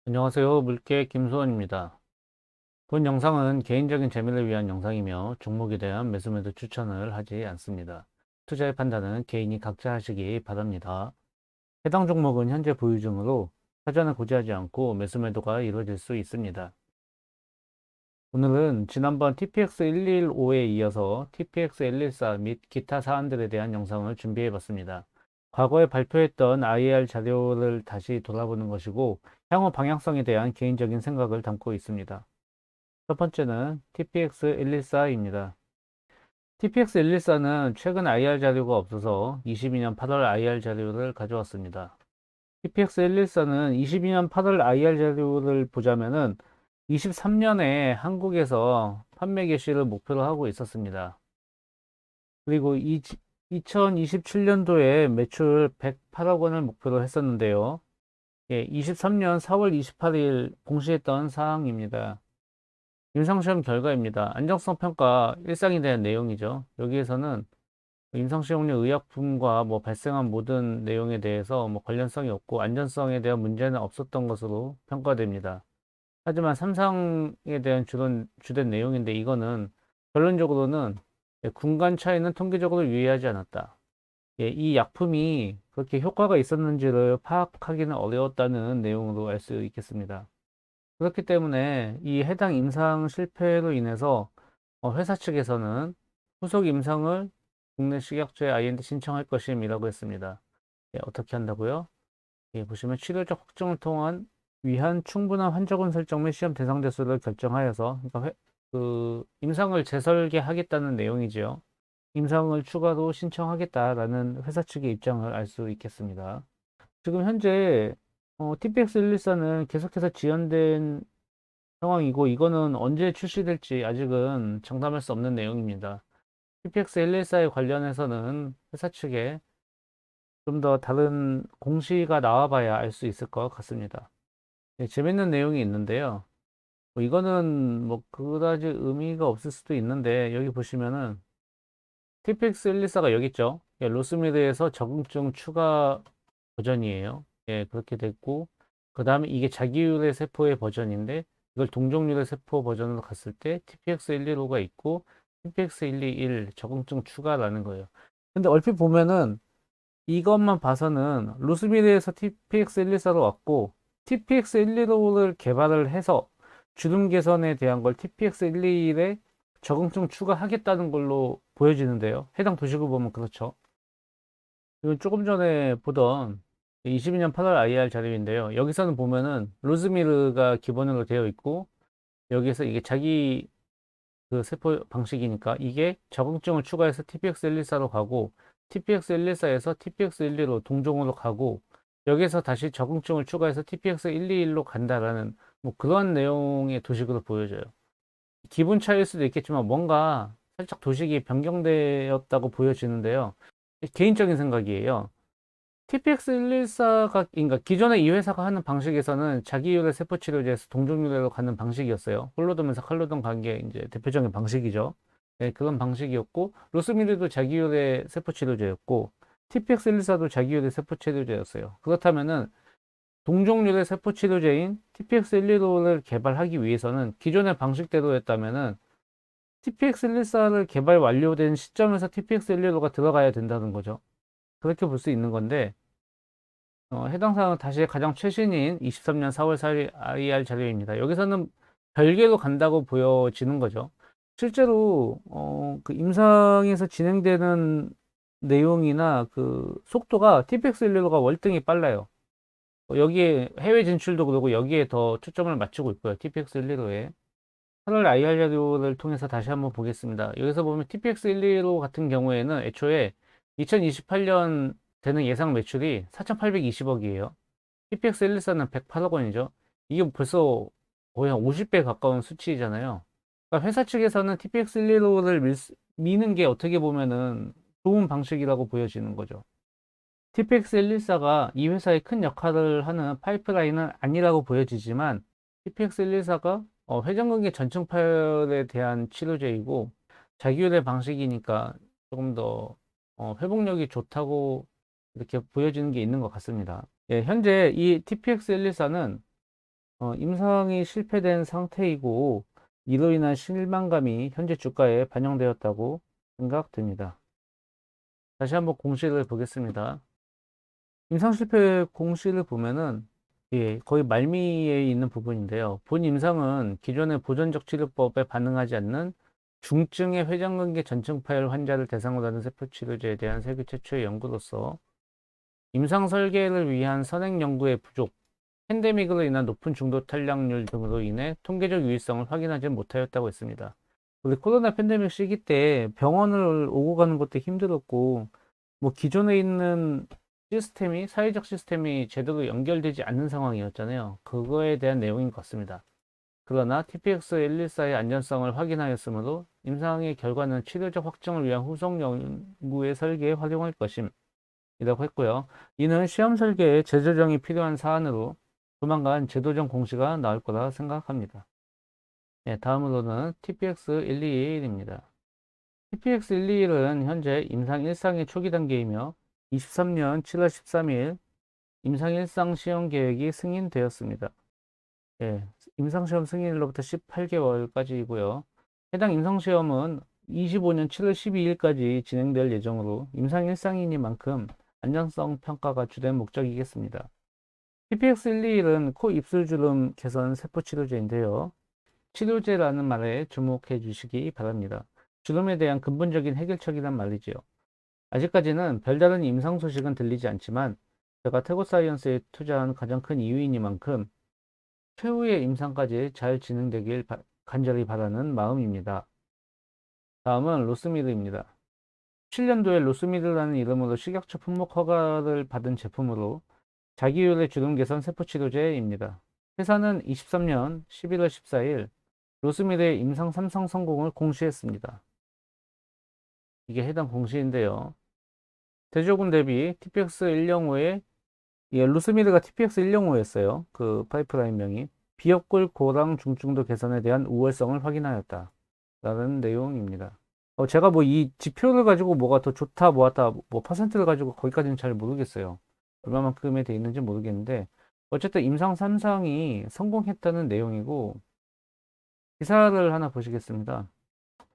안녕하세요. 물개 김소원입니다. 본 영상은 개인적인 재미를 위한 영상이며 종목에 대한 매수매도 추천을 하지 않습니다. 투자의 판단은 개인이 각자 하시기 바랍니다. 해당 종목은 현재 보유 중으로 사전을 고지하지 않고 매수매도가 이루어질 수 있습니다. 오늘은 지난번 TPX 115에 이어서 TPX 114 및 기타 사안들에 대한 영상을 준비해 봤습니다. 과거에 발표했던 IR 자료를 다시 돌아보는 것이고 향후 방향성에 대한 개인적인 생각을 담고 있습니다. 첫 번째는 TPX 114입니다. TPX 114는 최근 IR 자료가 없어서 22년 8월 IR 자료를 가져왔습니다. TPX 114는 22년 8월 IR 자료를 보자면은 23년에 한국에서 판매 개시를 목표로 하고 있었습니다. 그리고 2027년도에 매출 108억 원을 목표로 했었는데요. 23년 4월 28일 공시했던 사항입니다. 임상시험 결과입니다. 안정성 평가 일상에 대한 내용이죠. 여기에서는 임상시험용 의약품과 발생한 모든 내용에 대해서 관련성이 없고 안전성에 대한 문제는 없었던 것으로 평가됩니다. 하지만 삼상에 대한 주된 내용인데 이거는 결론적으로는 군간 차이는 통계적으로 유의하지 않았다. 이 약품이 그렇게 효과가 있었는지를 파악하기는 어려웠다는 내용으로 알 수 있겠습니다. 그렇기 때문에 이 해당 임상 실패로 인해서 회사 측에서는 후속 임상을 국내 식약처에 IND 신청할 것임이라고 했습니다. 어떻게 한다고요? 보시면 치료적 확정을 통한 위한 충분한 환자군 설정 및 시험 대상 대수를 결정하여서 그러니까 임상을 재설계하겠다는 내용이지요. 임상을 추가로 신청하겠다라는 회사 측의 입장을 알 수 있겠습니다. 지금 현재 TPX114는 계속해서 지연된 상황이고 이거는 언제 출시될지 아직은 장담할 수 없는 내용입니다. TPX114에 관련해서는 회사 측에 좀 더 다른 공시가 나와봐야 알 수 있을 것 같습니다. 재밌는 내용이 있는데요. 이거는 그다지 의미가 없을 수도 있는데 여기 보시면은 TPX114가 여기 있죠. 로스미드에서 적응증 추가 버전이에요. 그렇게 됐고 그 다음에 이게 자기유래 세포의 버전인데 이걸 동종유래 세포 버전으로 갔을 때 TPX115가 있고 TPX121 적응증 추가라는 거예요. 근데 얼핏 보면은 이것만 봐서는 로스미드에서 TPX114로 왔고 TPX115를 개발을 해서 주름 개선에 대한 걸 TPX121에 적응증 추가하겠다는 걸로 보여지는데요. 해당 도식을 보면 그렇죠. 이건 조금 전에 보던 22년 8월 IR 자료인데요. 여기서는 보면은 로즈미르가 기본으로 되어 있고 여기서 이게 자기 그 세포 방식이니까 이게 적응증을 추가해서 TPX114로 가고 TPX114에서 TPX115 동종으로 가고 여기서 다시 적응증을 추가해서 TPX121로 간다라는 그런 내용의 도식으로 보여져요. 기분 차이일 수도 있겠지만 뭔가 살짝 도식이 변경되었다고 보여지는데요. 개인적인 생각이에요. TPX114가, 그러니까 기존의 이 회사가 하는 방식에서는 자기유래 세포치료제에서 동종유래로 가는 방식이었어요. 홀로돔에서 칼로돔 간 게 이제 대표적인 방식이죠. 그런 방식이었고, 로스미르도 자기유래 세포치료제였고, TPX114도 자기유래 세포치료제였어요. 그렇다면은, 동종유래 세포치료제인 TPX115를 개발하기 위해서는 기존의 방식대로였다면은, TPX114를 개발 완료된 시점에서 TPX115가 들어가야 된다는 거죠. 그렇게 볼 수 있는 건데, 해당 사항은 다시 가장 최신인 23년 4월 4일 IR 자료입니다. 여기서는 별개로 간다고 보여지는 거죠. 실제로 그 임상에서 진행되는 내용이나 그 속도가 TPX115가 월등히 빨라요. 여기에 해외 진출도 그러고 여기에 더 초점을 맞추고 있고요. TPX115에. 8월 IR 자료를 통해서 다시 한번 보겠습니다. 여기서 보면 TPX115 같은 경우에는 애초에 2028년 되는 예상 매출이 4,820억이에요. TPX114는 108억 원이죠. 이게 벌써 거의 한 50배 가까운 수치잖아요. 그러니까 회사 측에서는 TPX115를 미는 게 어떻게 보면은 좋은 방식이라고 보여지는 거죠. TPX114가 이 회사의 큰 역할을 하는 파이프라인은 아니라고 보여지지만 TPX114가 회전근개 전증파열에 대한 치료제이고 자기유래 방식이니까 조금 더 회복력이 좋다고 이렇게 보여지는 게 있는 것 같습니다. 현재 이 TPX114는 임상이 실패된 상태이고 이로 인한 실망감이 현재 주가에 반영되었다고 생각됩니다. 다시 한번 공시를 보겠습니다. 임상 실패 공시를 보면은 거의 말미에 있는 부분인데요. 본 임상은 기존의 보존적 치료법에 반응하지 않는 중증의 회전근개 전증 파열 환자를 대상으로 하는 세포 치료제에 대한 세계 최초의 연구로서 임상 설계를 위한 선행 연구의 부족, 팬데믹으로 인한 높은 중도 탈락률 등으로 인해 통계적 유의성을 확인하지 못하였다고 했습니다. 우리 코로나 팬데믹 시기 때 병원을 오고 가는 것도 힘들었고, 뭐 기존에 있는 시스템이, 사회적 시스템이 제대로 연결되지 않는 상황이었잖아요. 그거에 대한 내용인 것 같습니다. 그러나 TPX-114의 안전성을 확인하였으므로 임상의 결과는 치료적 확정을 위한 후속 연구의 설계에 활용할 것임 이라고 했고요. 이는 시험 설계에 재조정이 필요한 사안으로 조만간 제도적 공시가 나올 거라 생각합니다. 네, 다음으로는 TPX-121입니다. TPX-121은 현재 임상 1상의 초기 단계이며 23년 7월 13일 임상 1상 시험 계획이 승인되었습니다. 예, 임상시험 승인일로부터 18개월까지이고요. 해당 임상시험은 25년 7월 12일까지 진행될 예정으로 임상 1상이니만큼 안전성 평가가 주된 목적이겠습니다. TPX-121은 코 입술주름 개선 세포치료제인데요. 치료제라는 말에 주목해 주시기 바랍니다. 주름에 대한 근본적인 해결책이란 말이지요. 아직까지는 별다른 임상 소식은 들리지 않지만 제가 태고사이언스에 투자한 가장 큰 이유이니만큼 최후의 임상까지 잘 진행되길 간절히 바라는 마음입니다. 다음은 로스미르입니다. 7년도에 로스미르라는 이름으로 식약처 품목 허가를 받은 제품으로 자기율의 주름 개선 세포치료제입니다. 회사는 23년 11월 14일 로스미르의 임상 3상 성공을 공시했습니다. 이게 해당 공시인데요. 대조군 대비 TPX-105에 로스미르가 TPX-105였어요. 그 파이프라인명이 비역골 고랑 중증도 개선에 대한 우월성을 확인하였다 라는 내용입니다. 제가 뭐 이 지표를 가지고 뭐가 더 좋다 뭐하다 뭐 퍼센트를 가지고 거기까지는 잘 모르겠어요. 얼마만큼에 돼 있는지 모르겠는데 어쨌든 임상 3상이 성공했다는 내용이고 기사를 하나 보시겠습니다.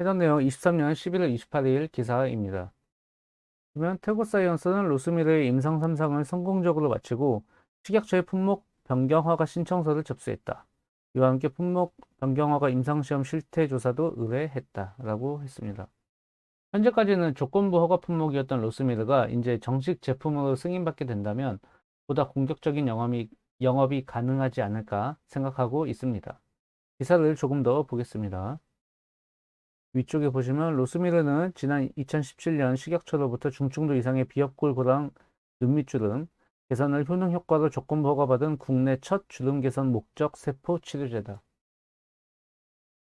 해당 내용 23년 11월 28일 기사입니다. 그러면 태고사이언스는 로스미르의 임상 3상을 성공적으로 마치고 식약처의 품목 변경 허가 신청서를 접수했다. 이와 함께 품목 변경 허가 임상시험 실태 조사도 의뢰했다라고 했습니다. 현재까지는 조건부 허가 품목이었던 로스미르가 이제 정식 제품으로 승인받게 된다면 보다 공격적인 영업이 가능하지 않을까 생각하고 있습니다. 기사를 조금 더 보겠습니다. 위쪽에 보시면 로스미르는 지난 2017년 식약처로부터 중증도 이상의 비역골 고랑 눈밑주름 개선을 효능 효과로 조건부 허가받은 국내 첫 주름 개선 목적 세포 치료제다.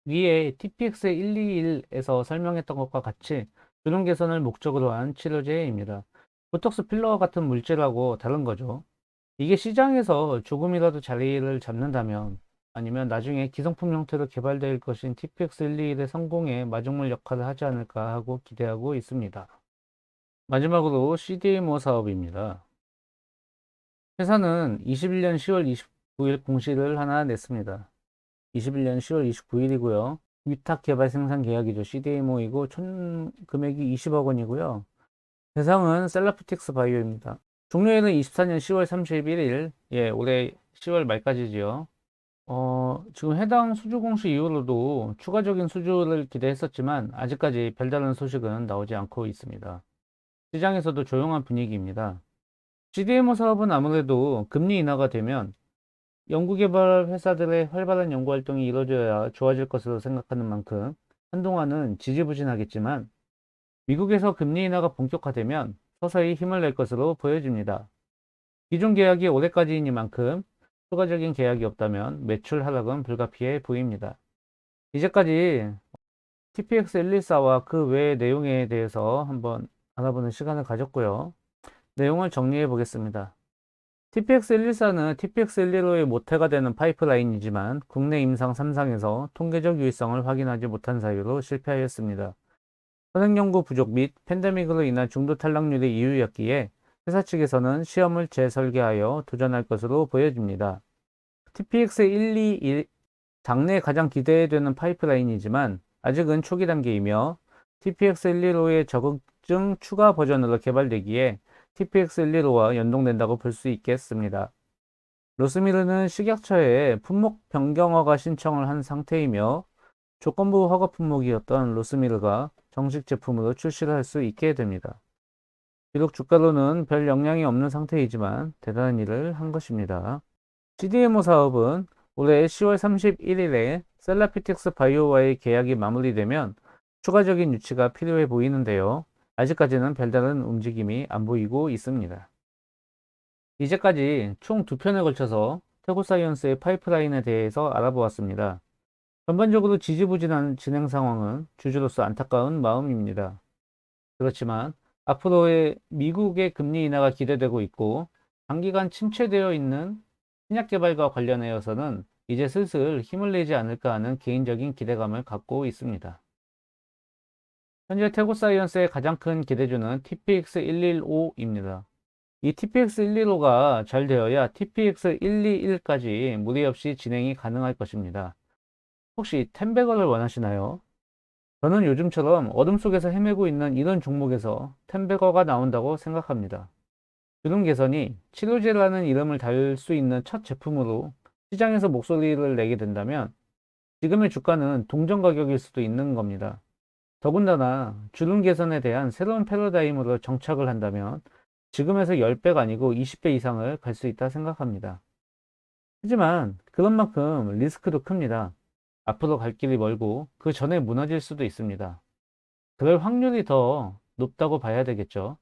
위에 TPX-121에서 설명했던 것과 같이 주름 개선을 목적으로 한 치료제입니다. 보톡스 필러와 같은 물질하고 다른 거죠. 이게 시장에서 조금이라도 자리를 잡는다면 아니면 나중에 기성품 형태로 개발될 것인 TPX-121의 성공에 마중물 역할을 하지 않을까 하고 기대하고 있습니다. 마지막으로 CDMO 사업입니다. 회사는 21년 10월 29일 공시를 하나 냈습니다. 21년 10월 29일이고요. 위탁 개발 생산 계약이죠. CDMO이고 총 금액이 20억 원이고요. 대상은 셀라프틱스 바이오입니다. 종료일은 24년 10월 31일, 올해 10월 말까지지요. 지금 해당 수주 공시 이후로도 추가적인 수주를 기대했었지만 아직까지 별다른 소식은 나오지 않고 있습니다. 시장에서도 조용한 분위기입니다. CDMO 사업은 아무래도 금리 인하가 되면 연구개발 회사들의 활발한 연구활동이 이루어져야 좋아질 것으로 생각하는 만큼 한동안은 지지부진하겠지만 미국에서 금리 인하가 본격화되면 서서히 힘을 낼 것으로 보여집니다. 기존 계약이 올해까지이니만큼 추가적인 계약이 없다면 매출 하락은 불가피해 보입니다. 이제까지 TPX-114와 그 외의 내용에 대해서 한번 알아보는 시간을 가졌고요. 내용을 정리해 보겠습니다. TPX-114는 TPX-115의 모태가 되는 파이프라인이지만 국내 임상 3상에서 통계적 유의성을 확인하지 못한 사유로 실패하였습니다. 선행연구 부족 및 팬데믹으로 인한 중도 탈락률의 이유였기에 회사 측에서는 시험을 재설계하여 도전할 것으로 보여집니다. TPX121 장래에 가장 기대되는 파이프라인이지만 아직은 초기 단계이며 TPX115의 적응증 추가 버전으로 개발되기에 TPX115와 연동된다고 볼 수 있겠습니다. 로스미르는 식약처에 품목 변경 허가 신청을 한 상태이며 조건부 허가 품목이었던 로스미르가 정식 제품으로 출시를 할 수 있게 됩니다. 비록 주가로는 별 영향이 없는 상태이지만 대단한 일을 한 것입니다. CDMO 사업은 올해 10월 31일에 셀라피틱스 바이오와의 계약이 마무리되면 추가적인 유치가 필요해 보이는데요. 아직까지는 별다른 움직임이 안 보이고 있습니다. 이제까지 총 2편에 걸쳐서 태고사이언스의 파이프라인에 대해서 알아보았습니다. 전반적으로 지지부진한 진행 상황은 주주로서 안타까운 마음입니다. 그렇지만 앞으로의 미국의 금리 인하가 기대되고 있고 장기간 침체되어 있는 신약 개발과 관련하여서는 이제 슬슬 힘을 내지 않을까 하는 개인적인 기대감을 갖고 있습니다. 현재 태고사이언스의 가장 큰 기대주는 TPX115입니다. 이 TPX115가 잘 되어야 TPX121까지 무리 없이 진행이 가능할 것입니다. 혹시 템베거를 원하시나요? 저는 요즘처럼 어둠 속에서 헤매고 있는 이런 종목에서 템베거가 나온다고 생각합니다. 주름 개선이 치료제라는 이름을 달 수 있는 첫 제품으로 시장에서 목소리를 내게 된다면 지금의 주가는 동전 가격일 수도 있는 겁니다. 더군다나 주름 개선에 대한 새로운 패러다임으로 정착을 한다면 지금에서 10배가 아니고 20배 이상을 갈 수 있다 생각합니다. 하지만 그런 만큼 리스크도 큽니다. 앞으로 갈 길이 멀고 그 전에 무너질 수도 있습니다. 그럴 확률이 더 높다고 봐야 되겠죠.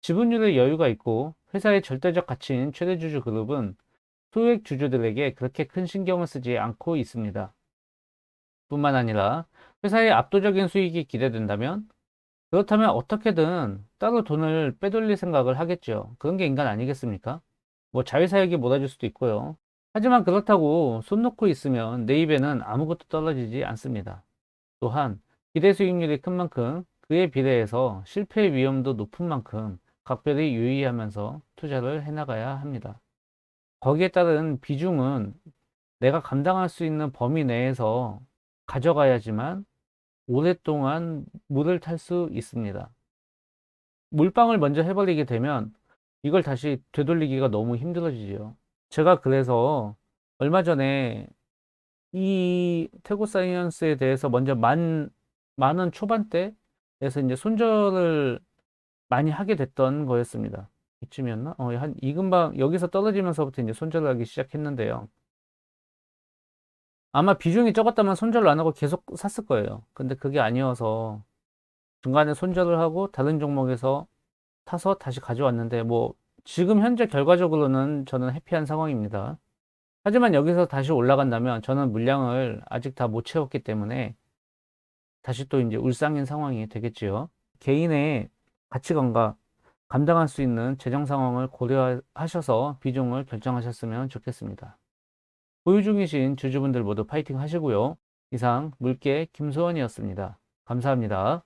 지분율의 여유가 있고 회사의 절대적 가치인 최대주주 그룹은 소액 주주들에게 그렇게 큰 신경을 쓰지 않고 있습니다. 뿐만 아니라 회사의 압도적인 수익이 기대된다면 그렇다면 어떻게든 따로 돈을 빼돌릴 생각을 하겠죠. 그런 게 인간 아니겠습니까? 뭐 자회사에게 몰아줄 수도 있고요. 하지만 그렇다고 손 놓고 있으면 내 입에는 아무것도 떨어지지 않습니다. 또한 기대 수익률이 큰 만큼 그에 비례해서 실패의 위험도 높은 만큼 각별히 유의하면서 투자를 해나가야 합니다. 거기에 따른 비중은 내가 감당할 수 있는 범위 내에서 가져가야지만 오랫동안 물을 탈 수 있습니다. 물방울 먼저 해버리게 되면 이걸 다시 되돌리기가 너무 힘들어지죠. 제가 그래서 얼마 전에 이 태고 사이언스에 대해서 먼저 만원 초반대에서 이제 손절을 많이 하게 됐던 거였습니다. 이쯤이었나? 한 이 근방 여기서 떨어지면서부터 이제 손절을 하기 시작했는데요. 아마 비중이 적었다면 손절을 안 하고 계속 샀을 거예요. 근데 그게 아니어서 중간에 손절을 하고 다른 종목에서 타서 다시 가져왔는데 뭐 지금 현재 결과적으로는 저는 해피한 상황입니다. 하지만 여기서 다시 올라간다면 저는 물량을 아직 다 못 채웠기 때문에 다시 또 이제 울상인 상황이 되겠지요. 개인의 가치관과 감당할 수 있는 재정 상황을 고려하셔서 비중을 결정하셨으면 좋겠습니다. 보유 중이신 주주분들 모두 파이팅 하시고요. 이상 물개 김소원이었습니다. 감사합니다.